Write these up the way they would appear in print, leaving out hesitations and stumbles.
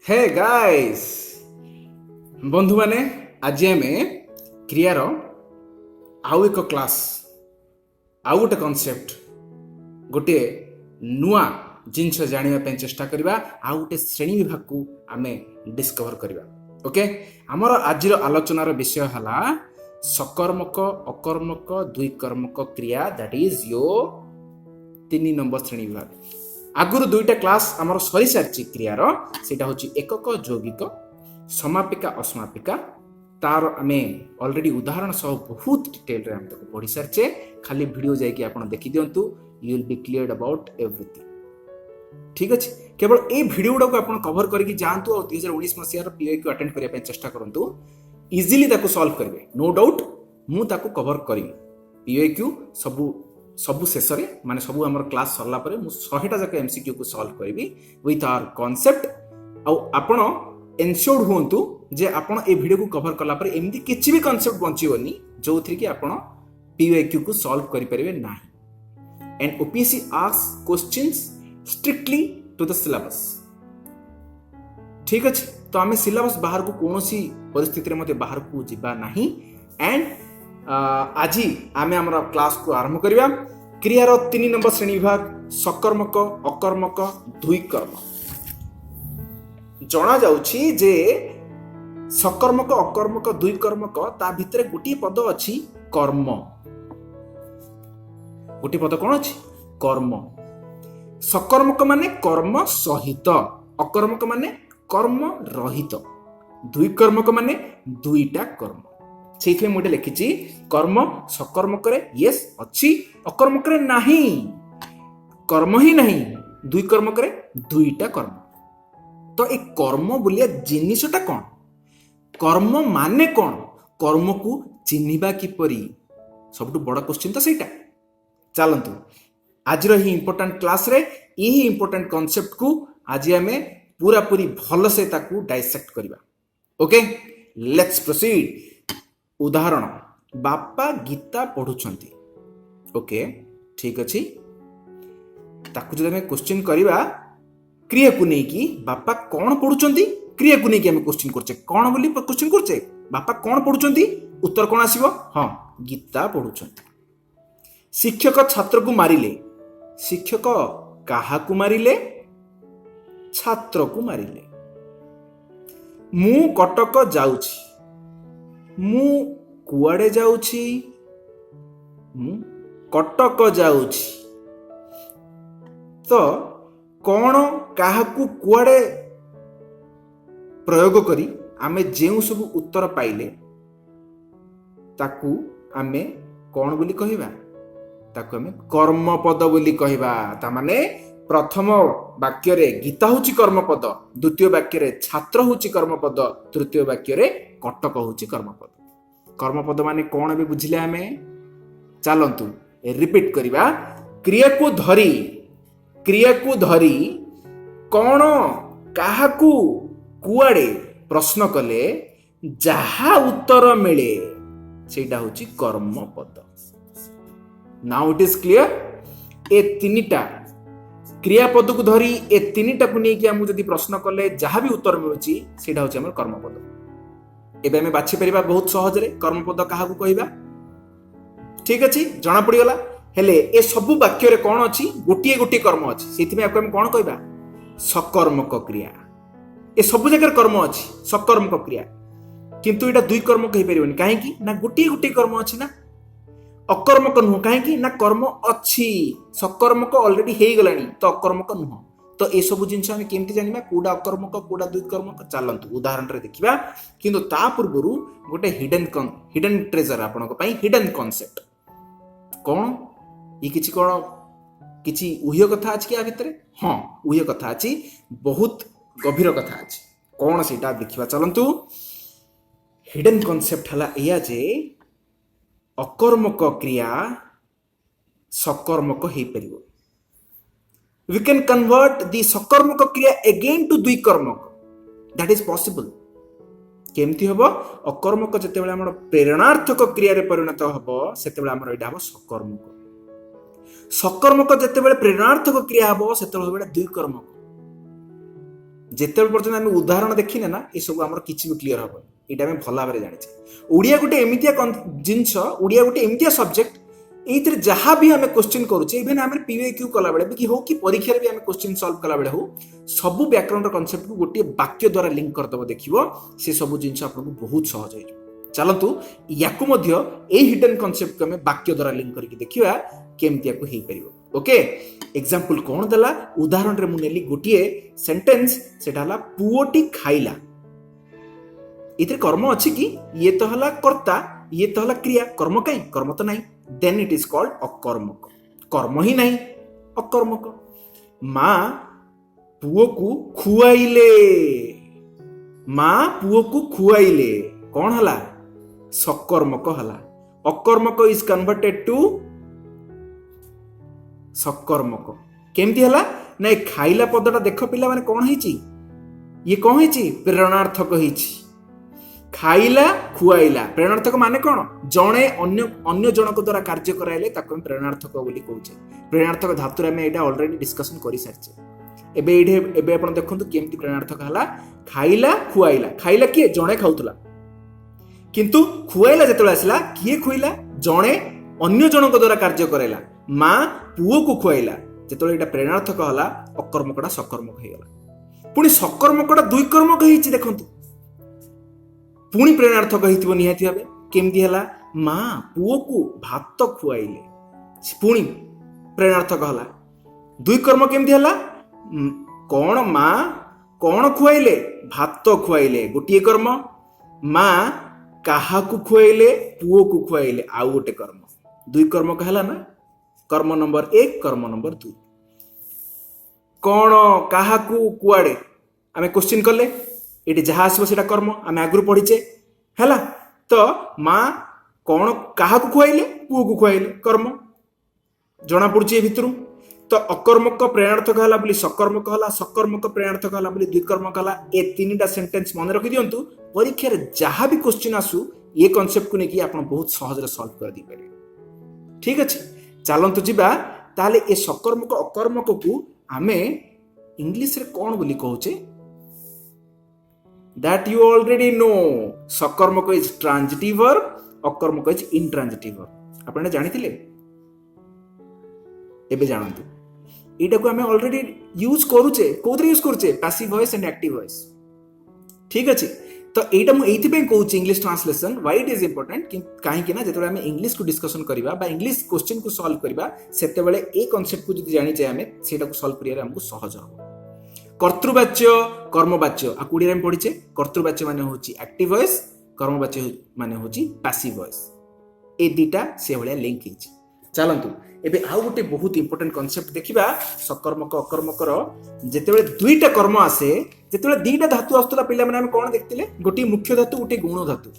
Hey guys बंधु माने आज आम क्रियार आउ एक क्लास आउ गोटे कॉन्सेप्ट गोटे नुआ जिनस जानिबा चेष्टा करबा आउ गोटे श्रेणी विभाग को आमे डिस्कवर करबा। ओके हमर आजिर आलोचनार विषय हला सकर्मक अकर्मक द्विकर्मक क्रिया दैट इज योर 3 नंबर श्रेणी विभाग। आगुरु दुईटा क्लास आमर सरी सारी क्रियार सेटा होची एकक यौगिक समापिका असमापिका तार आमे ऑलरेडी उदाहरण सह बहुत डिटेल रे हम तक पढ़ी सारचे। खाली वीडियो जाइए आपण देखि दियंतु you will be clear about everything. ठीक अछि केवल ए वीडियो गुडा को आपण कवर करके जानतु और 2019 मसियार पीओ को अटेंड करिया पे चेष्टा करंतु इजीली ताको सॉल्व करबे। नो डाउट मु ताको कवर करिवि पीओ सबु शेष माने सबु हमर क्लास सरला परे मु 100टा जाक एमसीक्यू को सॉल्व करबी विथ आवर कांसेप्ट। आ आपण एन्श्योर्ड होंतु जे आपण ए वीडियो को कवर करला परे एमिति किछि भी कांसेप्ट बंचिवनी जो थ्री कि आपण पीओ को सॉल्व करि परिबे नाही। And OPSC ask questions strictly to the syllabus. ठीक अछि तो आमे सिलेबस बाहर को कोनोसी परिस्थिति रे मते बाहर को जिबा नाही। एंड आज आमे हमर क्लास को आरंभ करिया। क्रियार 3 नंबर श्रेणी विभाग सकर्मक अकर्मक द्विकर्म। जना जाउछि जे सकर्मक अकर्मक द्विकर्मक ता भितरे गोटी पद अछि कर्म। गोटी पद कोन अछि कर्म। सकर्मक माने कर्म सहित अकर्मक माने कर्म रहित द्विकर्मक माने दुईटा कर्म। से मुझे लिखी कर्म सकर्मक येस अच्छी अकर्मक नहीं कर्म ही नहीं द्विकर्मक दुईटा कर्म। तो एक कर्म बोलिया जिनिसटा कौन कर्म माने कौन कर्म को चिन्हिबा किपरि सबटु बड़ा क्वेश्चन तो सेटा। चलंतु आज ही इंपोर्टेंट क्लास रे यही इंपोर्टेंट कांसेप्ट को आज आमे पूरा पूरी भल से ताकू डाइसेक्ट करबा। Okay let's proceed. उदाहरण बापा गीता पढ़ुछंती। ओके ठीक अछि ताकू जब हमें क्वेश्चन करबा क्रिया को नहीं कि बापा कौन पढ़ुछंती क्रिया को नहीं कि हमें क्वेश्चन करछे कौन बोली क्वेश्चन करछे बापा कौन पढ़ुछंती उत्तर कौन आसीबो हां गीता पढ़ुछंती। शिक्षक छात्र को मारिले शिक्षक काहा को मारिले छात्र को मारिले। मु कटक जाउछि मु कुआडे जाउछि मु कटक जाउछि। तो कौन काहाकू कुआडे प्रयोग करी आमे जेउ सब उत्तर पाइले ताकू आमे कौन बोली कहिबा ताकू आमे कर्म पद बोली कहिबा। ता माने प्रथम वाक्य रे गीता होची कर्म पद द्वितीय वाक्य रे छात्र होची कर्म पद तृतीय वाक्य रे कटक होची कर्मपद। कर्मपद माने कौन भी बुझिले आमे चलंतु रिपीट करिबा। क्रिया को धरी कौन काहाकू कुआडे प्रश्न कले जहा उत्तर मिले सेटा होची कर्मपद। Now it is clear. ए तीनिटा क्रियापद को धरी ए तीनिटा को नहीं कि हम जदि प्रश्न कले जहा भी उत्तर मिलुची सेटा होची हमर कर्मपद। एबे हमें बाछि परिबा बहुत सहज रे कर्मपद काहा को कहिबा। ठीक अछि जना पड़ी गला। हेले ए सब वाक्य रे कोन अछि गोटिए गोटिए कर्म अछि सेति में हम कोन कहिबा सकर्मक क्रिया। ए सब जगह कर्म अछि सकर्मक क्रिया किंतु एटा दुई कर्म कहि परिबनि काहे कि ना गोटिए गोटिए कर्म अछि ना अकर्मक नुह काहे कि ना कर्म अछि सकर्मक ऑलरेडी हे गलानी तो अकर्मक नुह। तो ए सब जिनस हम केमति जानिबा कोडा अकर्मक कोडा द्विकर्मक चलंतु उदाहरण रे देखिबा। किंतु ता पूर्वरु गोटे हिडन ट्रेजर आपनको पई हिडन कांसेप्ट कोन ई किछि उह्य कथा अछि कि आ भितरे हां उह्य कथा अछि बहुत गभीर कथा अछि कोन सेटा देखिबा। चलंतु हिडन कांसेप्ट हला एया जे अकर्मक क्रिया सकर्मक हे परिबो। We can convert the सकर्मक क्रिया again to द्विकर्मक that is possible। केमती हबो अकर्मक जते बेले हमर प्रेरणार्थक क्रिया रे परिणत हबो सेते बेले हमर एडा हबो सकर्मक। सकर्मक जते बेले प्रेरणार्थक क्रिया हबो सेते बेले द्विकर्मक। जिते पर्यटन आम उदाहरण देखने ना ये सब आम किसी भी क्लीयर हम ये आम भल भाव जाने ओडिया गोटे एमतिया जिनस ओडिया गोटे एमतिया सब्जेक्ट ये जहाँ भी आम क्वेश्चन करुचे इभेन आम पीएक्यू कला बेले कि हो कि परीक्षा भी आम क्वेश्चन सॉल्व कला बेले हो सब व्याकरण कॉन्सेप्ट को गोटे वाक्य द्वारा लिंक करदेव देखिए से सब जिन आपको बहुत सहज हो चलतु या हिडन कॉन्सेप्ट को आम वाक्य द्वारा लिंक करके देखा केमती हो पार ओके एग्जांपल कौन देला उदाहरण रे मुनेली गोटे सेंटेंस सेटा हला पुओटी खाइला इथे कर्म अछि कि ये तो हला कर्ता ये तो हला क्रिया कर्म काई कर्म तो नहीं देन इट इज कॉल्ड अकर्मक कर्म ही नहीं अकर्मक माँ पुओ को खुआइले माँ पुओ को खुआइले कौन हला सकर्मक हला अकर्मक इज कन्वर्टेड टू सकर्मक केमती हला ना खाइला पदटा देख पिला माने कौन होईची ये कौन होईची प्रेरणार्थक होईची खाइला खुआइला प्रेरणार्थक माने कौन जणे अन्य अन्य जनक द्वारा कार्य कराइले ताको हम प्रेरणार्थक बोली कहूचे प्रेरणार्थक धातु रे हम एटा ऑलरेडी डिस्कशन करि सारचे एबे आपण देखंतु केमती प्रेरणार्थक हला खाइला किए जणे खाउतला किंतु खुआइला जेतले आसला किए खुइला जणे अन्य जनक द्वारा कार्य कराइला माँ पुओ को खुआइला जेतले एटा प्रेरणार्थक हला अकर्मकटा सकर्मक हेगला पुणी सकर्मकटा दुई कर्मक हेछि देखंतु पुणी प्रेरणार्थक हेतिबो निहाती भाबे केमती हला माँ पुओ को भात खुआइले पुणी प्रेरणार्थक हला दुई कर्म केमती हला कौन माँ कौन खुआइले भात खुआइले गोटिए कर्म माँ काहाकू खुआइले पुओ को खुआइले आउ गोटे कर्म दुई कर्म कहला ना कर्म नंबर 1 कर्म नंबर 2 कौन काहाकू कुआड़े आम क्वेश्चन कले ये जहाँ आसो से कर्म आम आगु पढ़ीचे है तो माँ कौन काहाकू खुआइले पुओ को खुआइले कर्म जना पड़ी भितर तो अकर्मक प्रेरणार्थक हला बोली सकर्मक हला सकर्मक प्रेरणार्थक हला बोली द्विकर्मक हला ए तीनटा सेंटेंस मन रखि दियंतु परीक्षा रे जहाँ भी क्वेश्चन आसु ये कॉन्सेप्ट को लेकिन आप बहुत सहज सॉल्व कर दी पारे ठीक अच्छे चलतु जीवा ताले ए सकर्मक अकर्मक को आमे इंग्लिश रे कौन बोली कहूचे दैट यू ऑलरेडी नो सकर्मक इज ट्रांजिटिव वर्ब अकर्मक इज इंट्रांजिटिव वर्ब आपने जानिथिले एबे जानंतु एटा को आमे ऑलरेडी यूज करूचे कोदरे यूज करूचे passive voice and active voice ठीक अछि तो एटा मु एथि पे कहूची English translation why it is important काहे कि ना जेतले आमे इंग्लिश को डिस्कशन करबा बा इंग्लिश क्वेश्चन को सॉल्व करबा सेते बेले ए कांसेप्ट को जदि जानि जाय आमे सेटा को सॉल्व करिया हमको सहज हो कर्तृवाच्य कर्मवाच्य आ कुडी रे पढिचे कर्तृवाच्य माने होची एक्टिव वॉइस कर्मवाच्य माने होची पैसिव वॉइस ए दीटा से भलिया लिंक हिची चलंतु एबे आउ गोटे बहुत इंपोर्टेंट कांसेप्ट देखिबा सकर्मक अकर्मकर जेतेबेले दुईटा कर्म आसे जेतेबेले दीटा धातु आस्तला पिला माने हम कोन देखतिले गोटी मुख्य धातु गोटी गौण धातु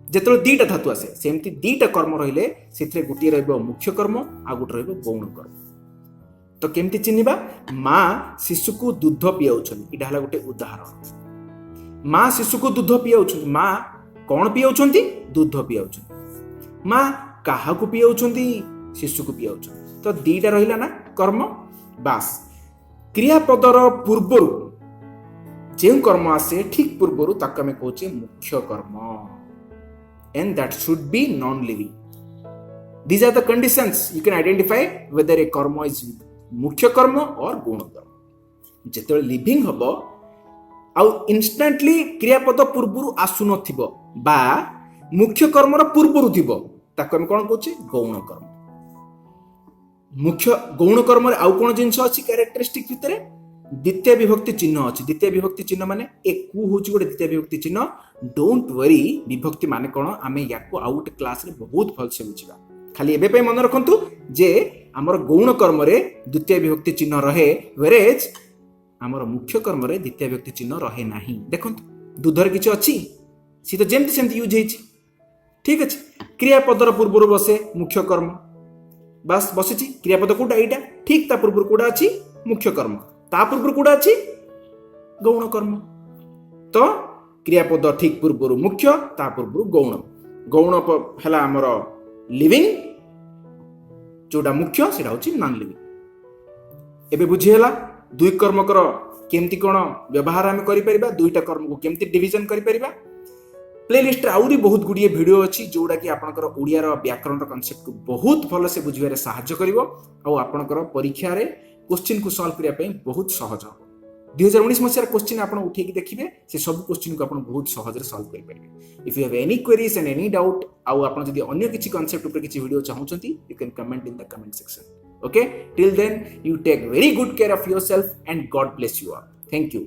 जेतेबेले दीटा धातु आसे सेमति दीटा कर्म रहिले सेथरे गोटी रहबो मुख्य कर्म आ गोटे रहबो गौण कर्म तो केमति चिन्हिबा माँ शिशु को दूध पियाउछन इडा हला गोटे उदाहरण माँ शिशु को दूध पियाउछन माँ कोन पियाउछंती दूध पियाउछन माँ काहा को पियाउछंती शिशु को पियाउछन तो दीटा रहिला ना कर्म बास क्रियापदर पूर्वरु जे कर्म आसे ठीक पूर्वरु ताक हमें कहूचे मुख्य कर्म and that should be non living these are the conditions you can identify whether a कर्म इज मुख्य कर्म और गौण कर्म जेते लिविंग हबो आउ इंस्टेंटली क्रियापद पूर्वरु आसु नथिबो बा मुख्य कर्मर पूर्वरु थिबो ताक हम कोन कहूचे गौण कर्म मुख्य गौण कर्म आउ कौन जिनस अच्छी क्यारेक्टरिस्टिक भितर द्वितीय विभक्ति चिन्ह अच्छी द्वितीय विभक्ति चिन्ह माने ए कु होची गोटे द्वितीय विभक्ति चिन्ह डोंट वरी विभक्ति माने कोन आमे याको आउ गोटे क्लास रे बहुत भल से बुझिबा खाली एबे पे मन रखंतु जे हमर गौण कर्म रे द्वितीय विभक्ति चिन्ह रहे वेरेज हमर मुख्य कर्म रे द्वितीय विभक्ति चिन्ह रहे नाही देखंतु दूधर किछ अच्छी सी तो जेमति सेमति यूज हेछि ठीक अछि क्रियापदर पूर्वरु बसे मुख्य कर्म बस बसिची क्रियापद कोटा एटा ठीक ता पूर्व कोटा अछि मुख्य कर्म ता पूर्व कोटा अछि गौण कर्म तो क्रियापद ठीक पूर्व मुख्य ता पूर्व गौण गौण हला हमर लिविंग जोटा मुख्य सेटा होछि नॉन लिविंग एबे बुझी हला दुई कर्मकर केमती कौन व्यवहार आम कर दुईटा कर्म को केमती डिविजन कर प्लेलिस्ट आउरी बहुत गुड़िए वीडियो अच्छी जोड़ा कि आपंकर ओडियार व्याकरण कनसेप्ट को बहुत भल से बुझे साहाय्य कर आपंकर परीक्षा क्वेश्चन को सॉल्व करने बहुत सहज हम 2019 मसीहार क्वेश्चन आप उठेकी देखिए से सब क्वेश्चन को आप बहुत सहज सॉल्व करेंगे if you have any queries and any doubt आउ आप जब अन्य किसी कॉन्सेप्ट ऊपर किसी वीडियो चाहते you can comment in the comment section okay till then you take very good care of yourself and God bless you all thank you